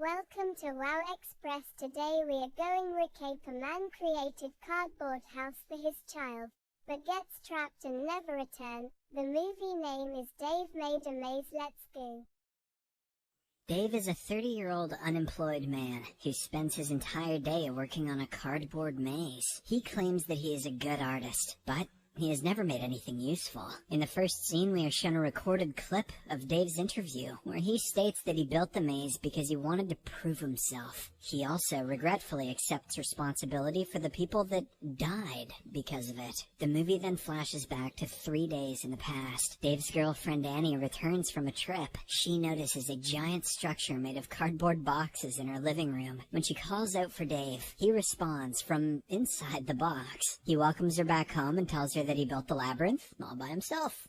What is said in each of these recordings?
Welcome to Wow Express. Today we are going recap a man created cardboard house for his child, but gets trapped and never return. The movie name is Dave Made a Maze. Let's go. Dave is a 30-year-old unemployed man who spends his entire day working on a cardboard maze. He claims that he is a good artist, but he has never made anything useful. In the first scene, we are shown a recorded clip of Dave's interview, where he states that he built the maze because he wanted to prove himself. He also regretfully accepts responsibility for the people that died because of it. The movie then flashes back to 3 days in the past. Dave's girlfriend Annie returns from a trip. She notices a giant structure made of cardboard boxes in her living room. When she calls out for Dave, he responds from inside the box. He welcomes her back home and tells her that he built the labyrinth all by himself.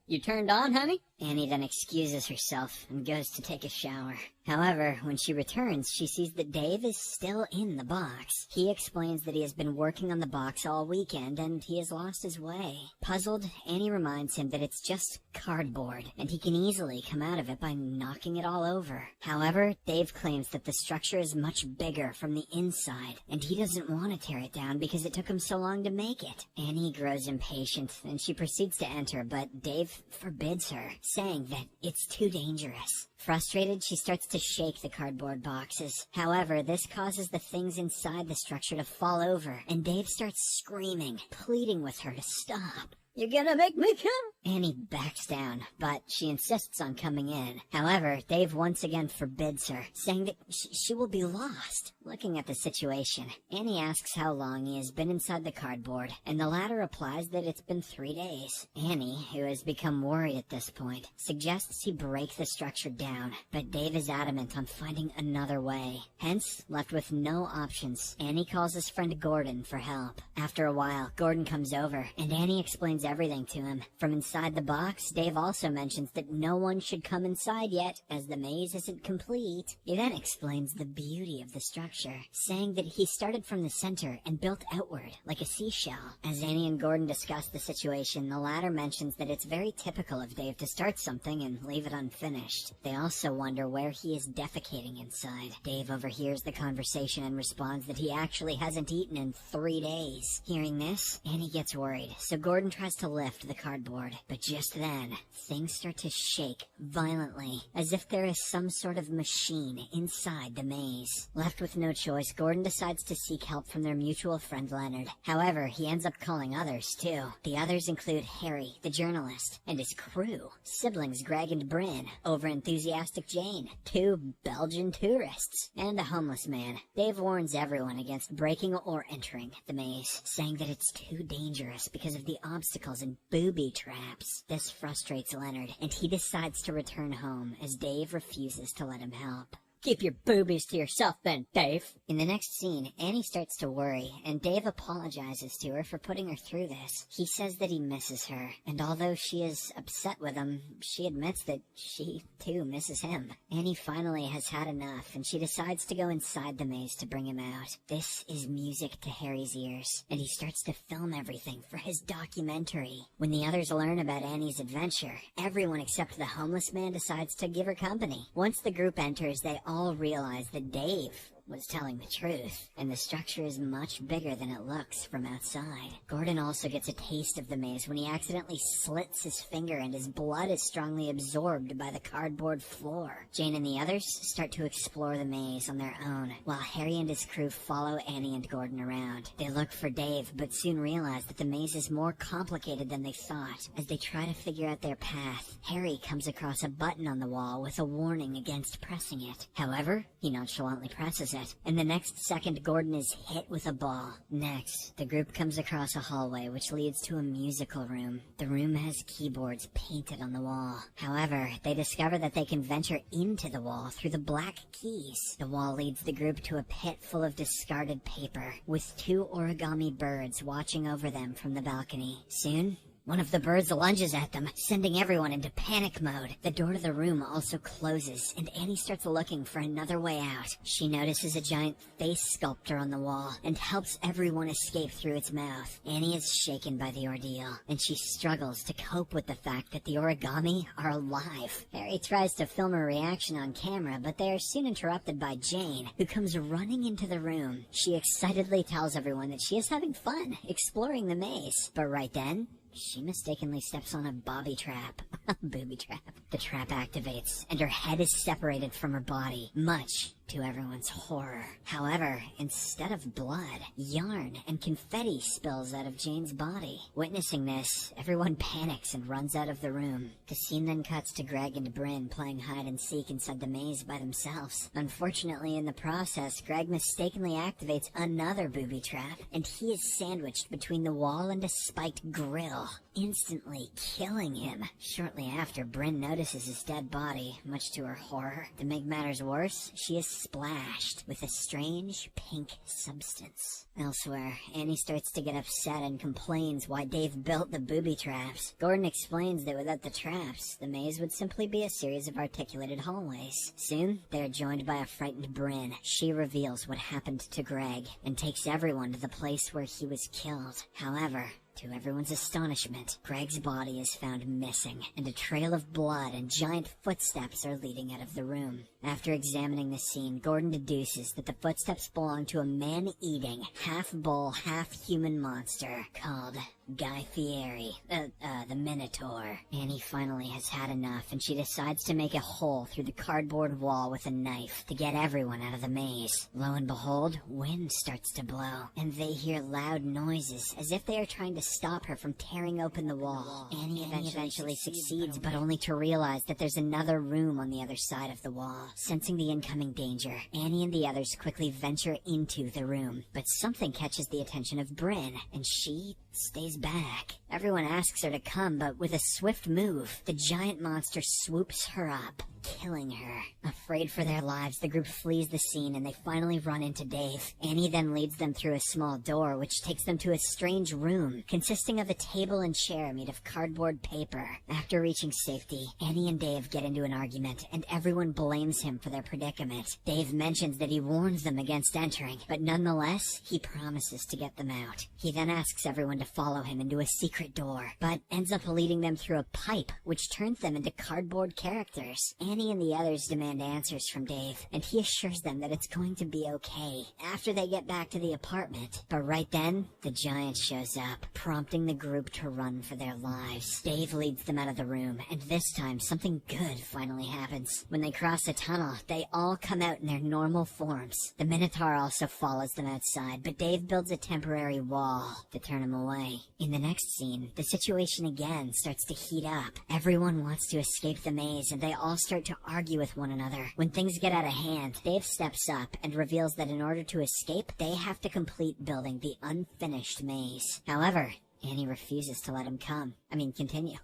You turned on, honey? Annie then excuses herself and goes to take a shower. However, when she returns, she sees that Dave is still in the box. He explains that he has been working on the box all weekend and he has lost his way. Puzzled, Annie reminds him that it's just cardboard and he can easily come out of it by knocking it all over. However, Dave claims that the structure is much bigger from the inside and he doesn't want to tear it down because it took him so long to make it. Annie grows impatient and she proceeds to enter, but Dave forbids her, saying that it's too dangerous. Frustrated, she starts to shake the cardboard boxes. However, this causes the things inside the structure to fall over, and Dave starts screaming, pleading with her to stop. You're gonna make me come? Annie backs down, but she insists on coming in. However, Dave once again forbids her, saying that she will be lost. Looking at the situation, Annie asks how long he has been inside the cardboard, and the latter replies that it's been 3 days. Annie, who has become worried at this point, suggests he break the structure down, but Dave is adamant on finding another way. Hence, left with no options, Annie calls his friend Gordon for help. After a while, Gordon comes over, and Annie explains everything to him. From inside the box, Dave also mentions that no one should come inside yet, as the maze isn't complete. He then explains the beauty of the structure, saying that he started from the center and built outward, like a seashell. As Annie and Gordon discuss the situation, the latter mentions that it's very typical of Dave to start something and leave it unfinished. They also wonder where he is defecating inside. Dave overhears the conversation and responds that he actually hasn't eaten in 3 days. Hearing this, Annie gets worried, so Gordon tries to lift the cardboard, but just then, things start to shake violently, as if there is some sort of machine inside the maze. Left with no choice, Gordon decides to seek help from their mutual friend Leonard. However, he ends up calling others too. The others include Harry, the journalist, and his crew, siblings Greg and Bryn, over-enthusiastic Jane, 2 Belgian tourists, and a homeless man. Dave warns everyone against breaking or entering the maze, saying that it's too dangerous because of the obstacles and booby traps. This frustrates Leonard, and he decides to return home, as Dave refuses to let him help. Keep your boobies to yourself then, Dave. In the next scene, Annie starts to worry, and Dave apologizes to her for putting her through this. He says that he misses her, and although she is upset with him, she admits that she, too, misses him. Annie finally has had enough, and she decides to go inside the maze to bring him out. This is music to Harry's ears, and he starts to film everything for his documentary. When the others learn about Annie's adventure, everyone except the homeless man decides to give her company. Once the group enters, they all realize that Dave was telling the truth, and the structure is much bigger than it looks from outside. Gordon also gets a taste of the maze when he accidentally slits his finger and his blood is strongly absorbed by the cardboard floor. Jane and the others start to explore the maze on their own, while Harry and his crew follow Annie and Gordon around. They look for Dave, but soon realize that the maze is more complicated than they thought. As they try to figure out their path, Harry comes across a button on the wall with a warning against pressing it. However, he nonchalantly presses it, and the next second Gordon is hit with a ball. Next, the group comes across a hallway which leads to a musical room. The room has keyboards painted on the wall. However, they discover that they can venture into the wall through the black keys. The wall leads the group to a pit full of discarded paper, with 2 origami birds watching over them from the balcony. Soon, One of the birds lunges at them, sending everyone into panic mode. The door to the room also closes, and Annie starts looking for another way out. She notices a giant face sculpture on the wall and helps everyone escape through its mouth. Annie is shaken by the ordeal, and she struggles to cope with the fact that the origami are alive. Harry tries to film her reaction on camera, but they are soon interrupted by Jane, who comes running into the room. She excitedly tells everyone that she is having fun exploring the maze, but right then, she mistakenly steps on a booby trap. Booby trap. The trap activates, and her head is separated from her body, much to everyone's horror. However, instead of blood, yarn and confetti spills out of Jane's body. Witnessing this, everyone panics and runs out of the room. The scene then cuts to Greg and Bryn playing hide and seek inside the maze by themselves. Unfortunately, in the process, Greg mistakenly activates another booby trap, and he is sandwiched between the wall and a spiked grill, instantly killing him. Shortly after, Bryn notices his dead body, much to her horror. To make matters worse, she is splashed with a strange pink substance. Elsewhere, Annie starts to get upset and complains why Dave built the booby traps. Gordon explains that without the traps, the maze would simply be a series of articulated hallways. Soon, they are joined by a frightened Bryn. She reveals what happened to Greg and takes everyone to the place where he was killed. However, to everyone's astonishment, Greg's body is found missing, and a trail of blood and giant footsteps are leading out of the room. After examining the scene, Gordon deduces that the footsteps belong to a man-eating, half-bull, half-human monster called Guy Fieri, the Minotaur. Annie finally has had enough, and she decides to make a hole through the cardboard wall with a knife to get everyone out of the maze. Lo and behold, wind starts to blow, and they hear loud noises, as if they are trying to stop her from tearing open the wall. Annie eventually succeeds, but only to realize that there's another room on the other side of the wall. Sensing the incoming danger, Annie and the others quickly venture into the room, but something catches the attention of Bryn, and she stays back. Everyone asks her to come, but with a swift move, the giant monster swoops her up, killing her. Afraid for their lives, the group flees the scene and they finally run into Dave. Annie then leads them through a small door, which takes them to a strange room consisting of a table and chair made of cardboard paper. After reaching safety, Annie and Dave get into an argument, and everyone blames him for their predicament. Dave mentions that he warns them against entering, but nonetheless, he promises to get them out. He then asks everyone to follow him into a secret door, but ends up leading them through a pipe, which turns them into cardboard characters. Annie and the others demand answers from Dave, and he assures them that it's going to be okay after they get back to the apartment. But right then, the giant shows up, prompting the group to run for their lives. Dave leads them out of the room, and this time something good finally happens. When they cross a tunnel, they all come out in their normal forms. The Minotaur also follows them outside, but Dave builds a temporary wall to turn him away. In the next scene, the situation again starts to heat up. Everyone wants to escape the maze, and they all start to argue with one another. When things get out of hand, Dave steps up and reveals that in order to escape, they have to complete building the unfinished maze. However, Annie refuses to let him continue,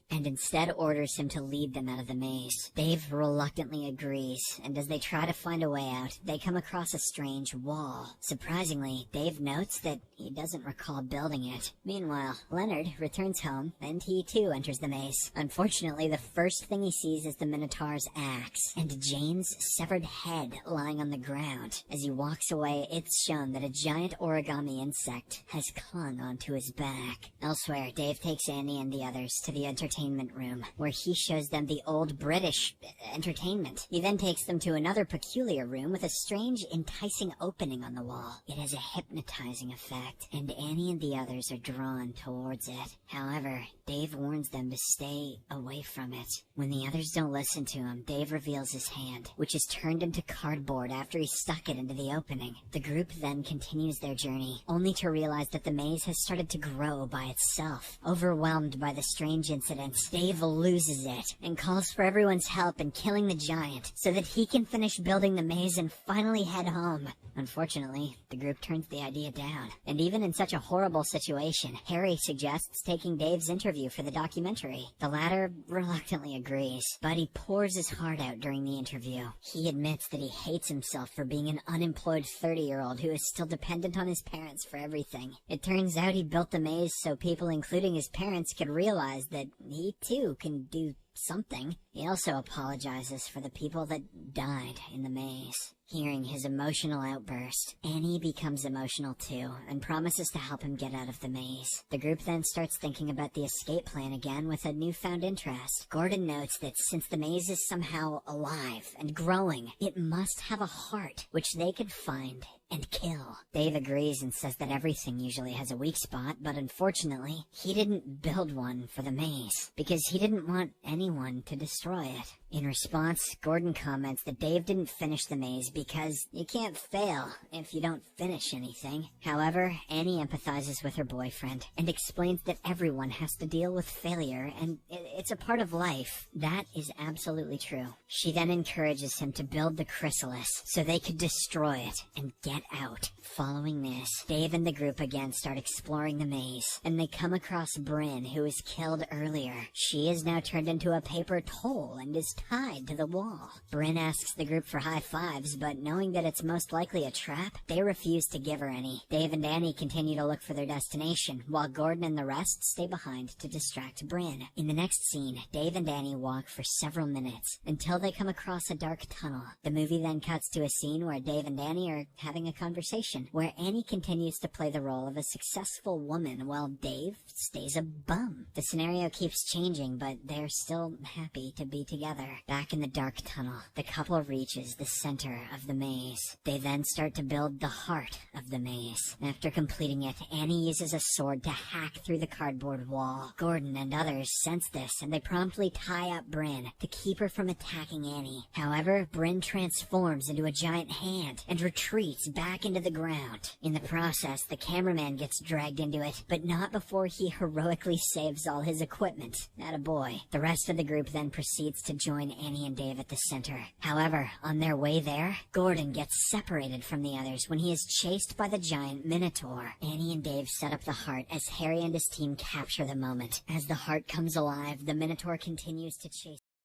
and instead orders him to lead them out of the maze. Dave reluctantly agrees, and as they try to find a way out, they come across a strange wall. Surprisingly, Dave notes that he doesn't recall building it. Meanwhile, Leonard returns home, and he too enters the maze. Unfortunately, the first thing he sees is the Minotaur's axe, and Jane's severed head lying on the ground. As he walks away, it's shown that a giant origami insect has clung onto his back. Elsewhere, Dave takes Annie and the others to the entertainment room, where he shows them the old British entertainment. He then takes them to another peculiar room with a strange, enticing opening on the wall. It has a hypnotizing effect, and Annie and the others are drawn towards it. However, Dave warns them to stay away from it. When the others don't listen to him, Dave reveals his hand, which is turned into cardboard after he stuck it into the opening. The group then continues their journey, only to realize that the maze has started to grow by itself. Overwhelmed by the strange incidents, Dave loses it and calls for everyone's help in killing the giant so that he can finish building the maze and finally head home. Unfortunately, the group turns the idea down, and even in such a horrible situation, Harry suggests taking Dave's interview for the documentary. The latter reluctantly agrees, but he pours his heart out during the interview. He admits that he hates himself for being an unemployed 30-year-old who is still dependent on his parents for everything. It turns out he built the maze maze so people, including his parents, could realize that he too can do something. He also apologizes for the people that died in the maze. Hearing his emotional outburst, Annie becomes emotional too and promises to help him get out of the maze. The group then starts thinking about the escape plan again with a newfound interest. Gordon notes that since the maze is somehow alive and growing, it must have a heart, which they could find and kill. Dave agrees and says that everything usually has a weak spot, but unfortunately, he didn't build one for the maze because he didn't want anyone to destroy it. In response, Gordon comments that Dave didn't finish the maze because you can't fail if you don't finish anything. However, Annie empathizes with her boyfriend and explains that everyone has to deal with failure and it's a part of life. That is absolutely true. She then encourages him to build the chrysalis so they could destroy it and get out. Following this, Dave and the group again start exploring the maze, and they come across Bryn, who was killed earlier. She is now turned into a paper toll and is tied to the wall. Bryn asks the group for high fives, but knowing that it's most likely a trap, they refuse to give her any. Dave and Annie continue to look for their destination, while Gordon and the rest stay behind to distract Bryn. In the next scene, Dave and Annie walk for several minutes until they come across a dark tunnel. The movie then cuts to a scene where Dave and Annie are having a conversation, where Annie continues to play the role of a successful woman while Dave stays a bum. The scenario keeps changing, but they're still happy to be together. Back in the dark tunnel, the couple reaches the center of the maze. They then start to build the heart of the maze. After completing it, Annie uses a sword to hack through the cardboard wall. Gordon and others sense this, and they promptly tie up Bryn to keep her from attacking Annie. However, Bryn transforms into a giant hand and retreats back into the ground. In the process, the cameraman gets dragged into it, but not before he heroically saves all his equipment. Attaboy. The rest of the group then proceeds to join Annie and Dave at the center. However, on their way there, Gordon gets separated from the others when he is chased by the giant Minotaur. Annie and Dave set up the heart as Harry and his team capture the moment. As the heart comes alive, the Minotaur continues to chase